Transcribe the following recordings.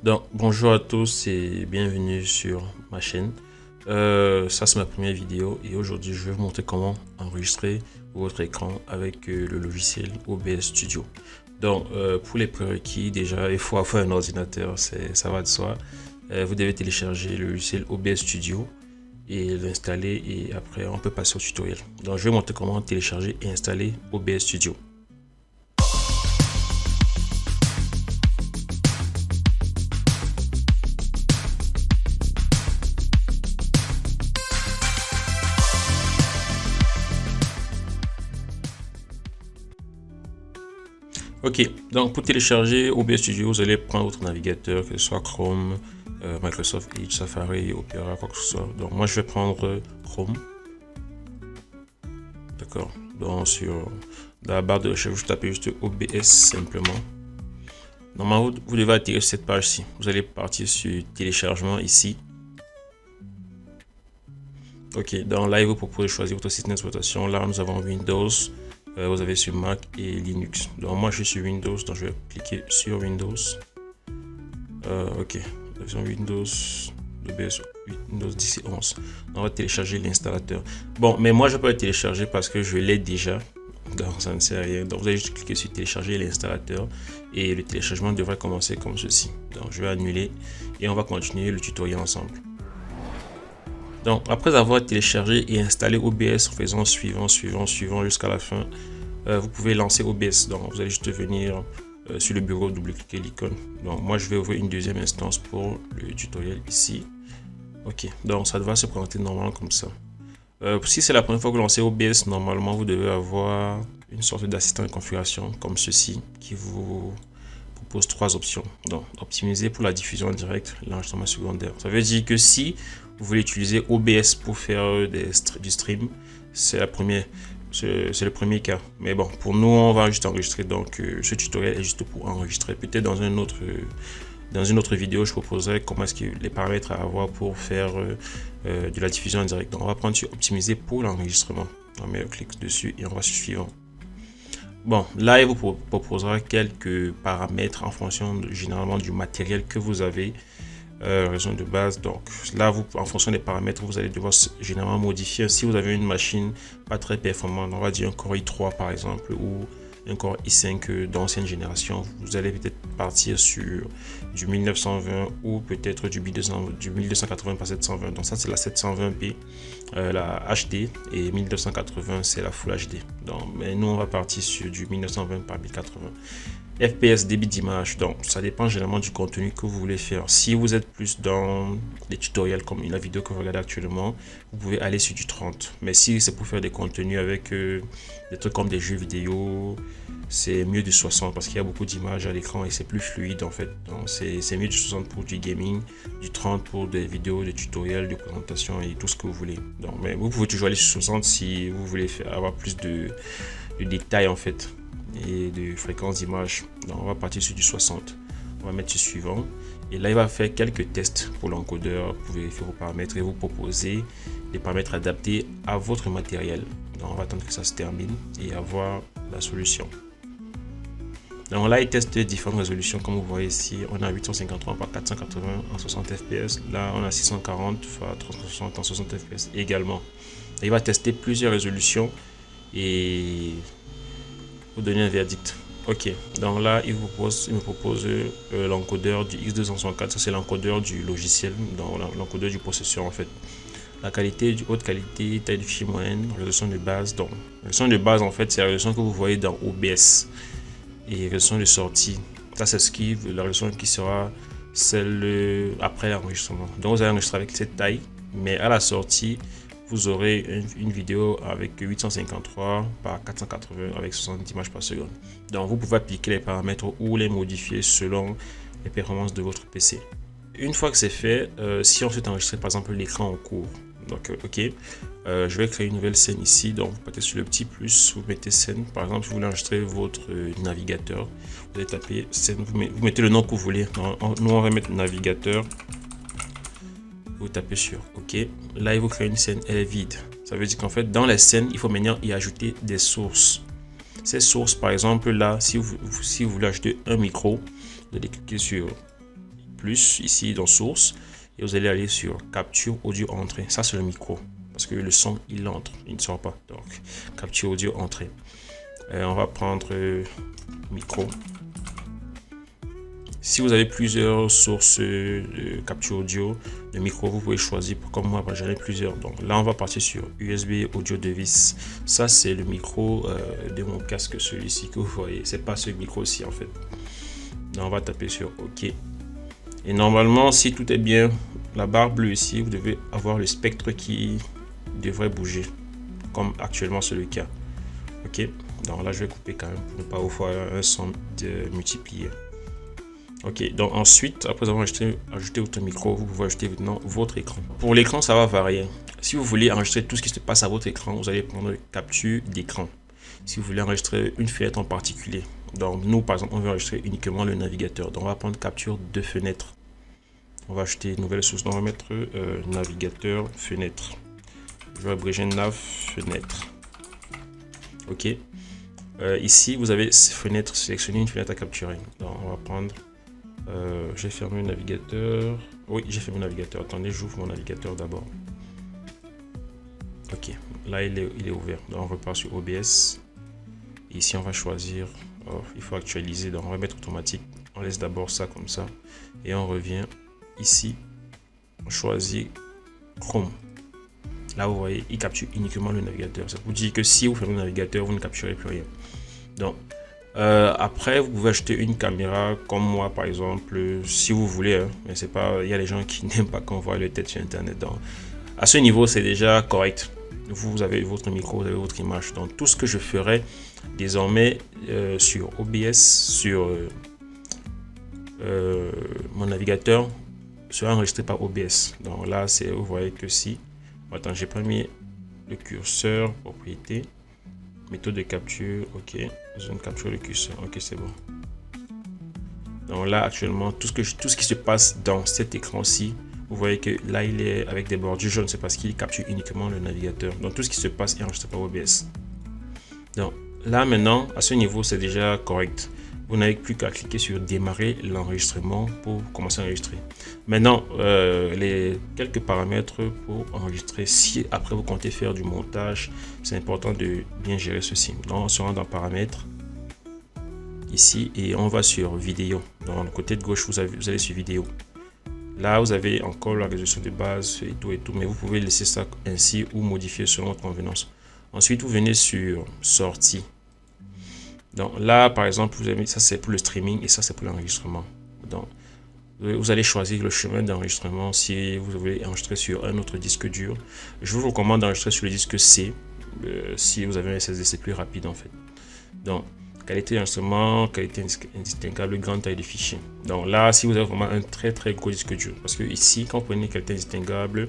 Donc, bonjour à tous et bienvenue sur ma chaîne. Ça c'est ma première vidéo et aujourd'hui je vais vous montrer comment enregistrer votre écran avec le logiciel OBS Studio. Donc pour les prérequis, déjà il faut avoir un ordinateur, ça va de soi. Vous devez télécharger le logiciel OBS Studio et l'installer et après on peut passer au tutoriel. Donc je vais vous montrer comment télécharger et installer OBS Studio. Ok, donc pour télécharger OBS Studio, vous allez prendre votre navigateur, que ce soit Chrome, Microsoft Edge, Safari, Opera, quoi que ce soit. Donc moi je vais prendre Chrome. D'accord. Donc dans la barre de recherche, vous tapez juste OBS simplement. Normalement, vous devez atterrir sur cette page-ci. Vous allez partir sur téléchargement ici. Ok, donc là il vous propose de choisir votre système d'exploitation. Là nous avons Windows. Vous avez sur Mac et Linux. Donc moi je suis sur Windows, donc je vais cliquer sur Windows. Ok, version Windows, Windows 10 et 11. On va télécharger l'installateur. Bon, mais moi je peux le télécharger parce que je l'ai déjà. Donc ça ne sert à rien. Donc vous allez juste cliquer sur télécharger l'installateur et le téléchargement devrait commencer comme ceci. Donc je vais annuler et on va continuer le tutoriel ensemble. Donc après avoir téléchargé et installé OBS en faisant suivant jusqu'à la fin, vous pouvez lancer OBS. Donc vous allez juste venir sur le bureau, double-cliquer l'icône. Donc moi je vais ouvrir une deuxième instance pour le tutoriel ici. Ok, donc ça devrait se présenter normalement comme ça. Si c'est la première fois que vous lancez OBS, normalement vous devez avoir une sorte d'assistant de configuration comme ceci qui vous propose trois options. Donc optimiser pour la diffusion en direct, l'enregistrement secondaire. Ça veut dire que si vous voulez utiliser OBS pour faire du stream, c'est le premier cas. Mais bon, pour nous, on va juste enregistrer. Donc, ce tutoriel est juste pour enregistrer. Peut-être dans une autre vidéo, je proposerai comment est-ce que les paramètres à avoir pour faire de la diffusion en direct. Donc, on va prendre sur optimiser pour l'enregistrement. On met un clic dessus et on va sur suivant. Bon, là, il vous proposera quelques paramètres en fonction généralement du matériel que vous avez. Raison de base, donc là en fonction des paramètres vous allez devoir généralement modifier. Si vous avez une machine pas très performante, on va dire un Core i3 par exemple ou un Core i5 d'ancienne génération, vous allez peut-être partir sur du 1920 ou peut-être du 1280 par 720. Donc ça c'est la 720p, la HD, et 1980 c'est la Full HD. Donc mais nous on va partir sur du 1920 par 1080. FPS, débit d'image, donc ça dépend généralement du contenu que vous voulez faire. Si vous êtes plus dans des tutoriels comme la vidéo que vous regardez actuellement, vous pouvez aller sur du 30. Mais si c'est pour faire des contenus avec des trucs comme des jeux vidéo, c'est mieux du 60 parce qu'il y a beaucoup d'images à l'écran et c'est plus fluide en fait. Donc c'est mieux du 60 pour du gaming, du 30 pour des vidéos, des tutoriels, de présentation et tout ce que vous voulez. Donc, mais vous pouvez toujours aller sur 60 si vous voulez avoir plus de détails en fait et de fréquence d'image. Donc on va partir sur du 60. On va mettre sur suivant et là il va faire quelques tests pour l'encodeur. Vous pouvez vérifier vos paramètres et vous proposer des paramètres adaptés à votre matériel. Donc on va attendre que ça se termine et avoir la solution. Donc là il teste différentes résolutions comme vous voyez ici. On a 853 par 480 en 60 fps. Là on a 640 x 360 en 60 fps également. Et il va tester plusieurs résolutions et vous donner un verdict. Ok, donc là il me propose l'encodeur du X264. Ça c'est l'encodeur du logiciel, donc l'encodeur du processeur en fait. La qualité, haute qualité, taille de fichier moyenne, résolution de base. Donc résolution de base en fait c'est la résolution que vous voyez dans OBS. Et résolution de sortie, ça c'est la résolution qui sera celle après l'enregistrement. Donc vous allez enregistrer avec cette taille, mais à la sortie vous aurez une vidéo avec 853 par 480 avec 60 images par seconde. Donc vous pouvez appliquer les paramètres ou les modifier selon les performances de votre PC. Une fois que c'est fait, si on souhaite enregistrer par exemple l'écran en cours, donc ok, je vais créer une nouvelle scène ici. Donc vous partez sur le petit plus, vous mettez scène. Par exemple, si vous voulez enregistrer votre navigateur, vous allez taper scène, vous mettez le nom que vous voulez. Nous on va mettre navigateur. Vous tapez sur OK. Là, il vous crée une scène, elle est vide. Ça veut dire qu'en fait, dans la scène, il faut maintenant y ajouter des sources. Ces sources, par exemple, là, si vous voulez ajouter un micro, vous allez cliquer sur plus ici dans source et vous allez aller sur capture audio entrée. Ça c'est le micro parce que le son il entre, il ne sort pas. Donc capture audio entrée. On va prendre micro. Si vous avez plusieurs sources de capture audio, de micro, vous pouvez choisir. Comme moi, j'en ai plusieurs. Donc là, on va partir sur USB Audio Device. Ça, c'est le micro de mon casque, celui-ci que vous voyez. C'est pas ce micro-ci en fait. Donc, on va taper sur OK. Et normalement, si tout est bien, la barre bleue ici, vous devez avoir le spectre qui devrait bouger, comme actuellement c'est le cas. OK. Donc là, je vais couper quand même pour ne pas vous faire un son de multiplier. Ok, donc ensuite, après avoir ajouté votre micro, vous pouvez ajouter maintenant votre écran. Pour l'écran, ça va varier. Si vous voulez enregistrer tout ce qui se passe à votre écran, vous allez prendre capture d'écran. Si vous voulez enregistrer une fenêtre en particulier, donc nous par exemple, on veut enregistrer uniquement le navigateur. Donc on va prendre capture de fenêtre. On va ajouter une nouvelle source. Donc on va mettre navigateur fenêtre. Je vais abréger nav fenêtre. Ok. Ici, vous avez fenêtre sélectionné, une fenêtre à capturer. Donc on va prendre. J'ai fermé le navigateur. Oui, j'ai fermé le navigateur. Attendez, j'ouvre mon navigateur d'abord. Ok, là il est ouvert. Donc on repart sur OBS. Et ici on va choisir. Oh, il faut actualiser. Donc on va mettre automatique. On laisse d'abord ça comme ça. Et on revient ici. On choisit Chrome. Là vous voyez, il capture uniquement le navigateur. Ça vous dit que si vous fermez le navigateur, vous ne capturez plus rien. Donc après, vous pouvez acheter une caméra comme moi par exemple, si vous voulez, hein, mais c'est pas, il y a des gens qui n'aiment pas qu'on voit leur tête sur internet. Donc à ce niveau, c'est déjà correct. Vous avez votre micro, vous avez votre image. Donc tout ce que je ferai désormais sur OBS, sur mon navigateur, sera enregistré par OBS. Donc là, c'est, vous voyez que si, attends, j'ai pas mis le curseur, propriété. Méthode de capture, ok. Zone capture le curseur, ok, c'est bon. Donc là, actuellement, tout ce qui se passe dans cet écran-ci, vous voyez que là, il est avec des bordures jaunes, c'est parce qu'il capture uniquement le navigateur. Donc tout ce qui se passe est enregistré par OBS. Donc là, maintenant, à ce niveau, c'est déjà correct. Vous n'avez plus qu'à cliquer sur démarrer l'enregistrement pour commencer à enregistrer. Maintenant, les quelques paramètres pour enregistrer. Si après vous comptez faire du montage, c'est important de bien gérer ceci. Donc on se rend dans paramètres ici et on va sur vidéo. Dans le côté de gauche, vous allez sur vidéo. Là, vous avez encore la résolution de base et tout, mais vous pouvez laisser ça ainsi ou modifier selon votre convenance. Ensuite, vous venez sur sortie. Donc là, par exemple, vous avez, ça c'est pour le streaming et ça c'est pour l'enregistrement. Donc vous allez choisir le chemin d'enregistrement si vous voulez enregistrer sur un autre disque dur. Je vous recommande d'enregistrer sur le disque C. Si vous avez un SSD, c'est plus rapide en fait. Donc qualité d'enregistrement, qualité indistinguable, grande taille de fichier. Donc là, si vous avez vraiment un très gros disque dur, parce que ici, quand vous prenez qualité indistinguable,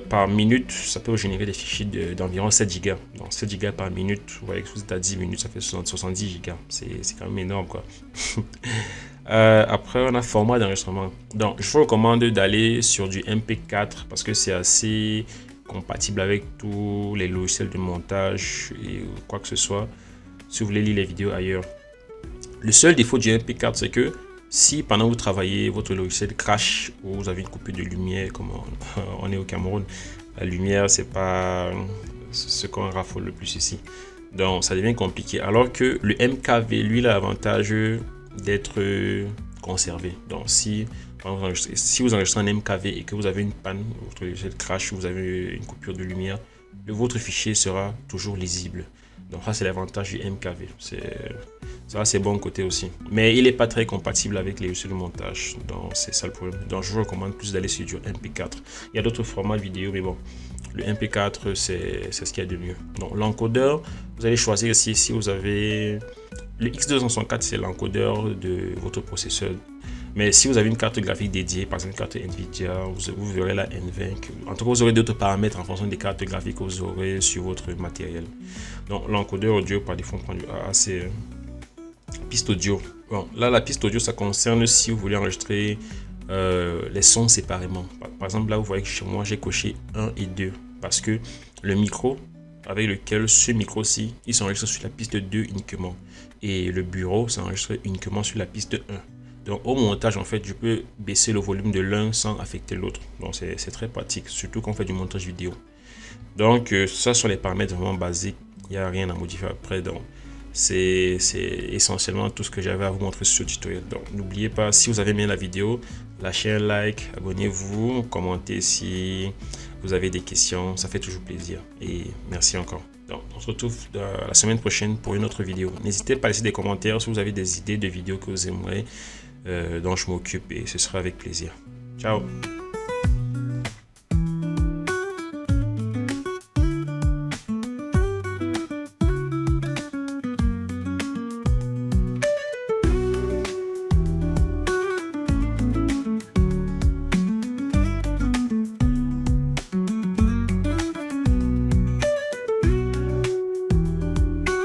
par minute, ça peut vous générer des fichiers d'environ 7 Go. Donc 7 Go par minute, vous voyez que vous êtes à 10 minutes, ça fait 70 Go. C'est quand même énorme quoi. Après, on a format d'enregistrement. Donc je vous recommande d'aller sur du MP4 parce que c'est assez compatible avec tous les logiciels de montage et quoi que ce soit. Si vous voulez lire les vidéos ailleurs. Le seul défaut du MP4, c'est que si pendant que vous travaillez, votre logiciel crash ou vous avez une coupure de lumière, comme on est au Cameroun, la lumière, c'est pas ce qu'on raffole le plus ici. Donc, ça devient compliqué. Alors que le MKV, lui, il a l'avantage d'être conservé. Donc, si vous enregistrez un MKV et que vous avez une panne, votre logiciel crash, vous avez une coupure de lumière, votre fichier sera toujours lisible. Donc ça c'est l'avantage du MKV, c'est bon côté aussi. Mais il n'est pas très compatible avec les logiciels de montage, donc c'est ça le problème. Donc je vous recommande plus d'aller sur du MP4. Il y a d'autres formats de vidéo, mais bon, le MP4 c'est ce qu'il y a de mieux. Donc l'encodeur, vous allez choisir ici si vous avez le X264, c'est l'encodeur de votre processeur. Mais si vous avez une carte graphique dédiée, par exemple une carte Nvidia, vous verrez la N20. En tout cas, vous aurez d'autres paramètres en fonction des cartes graphiques que vous aurez sur votre matériel. Donc l'encodeur audio, par défaut, on prend du A, c'est piste audio. Bon, là, la piste audio, ça concerne si vous voulez enregistrer les sons séparément. Par exemple, là, vous voyez que chez moi, j'ai coché 1 et 2 parce que le micro avec lequel ce micro-ci, il s'enregistre sur la piste 2 uniquement. Et le bureau s'enregistre uniquement sur la piste 1. Donc au montage, en fait, je peux baisser le volume de l'un sans affecter l'autre. Donc c'est très pratique, surtout quand on fait du montage vidéo. Donc ça sont les paramètres vraiment basiques. Il n'y a rien à modifier après. Donc c'est essentiellement tout ce que j'avais à vous montrer sur ce tutoriel. Donc n'oubliez pas, si vous avez aimé la vidéo, lâchez un like, abonnez-vous, commentez si vous avez des questions, ça fait toujours plaisir. Et merci encore. Donc on se retrouve la semaine prochaine pour une autre vidéo. N'hésitez pas à laisser des commentaires si vous avez des idées de vidéos que vous aimeriez dont je m'occupe, et ce sera avec plaisir. Ciao.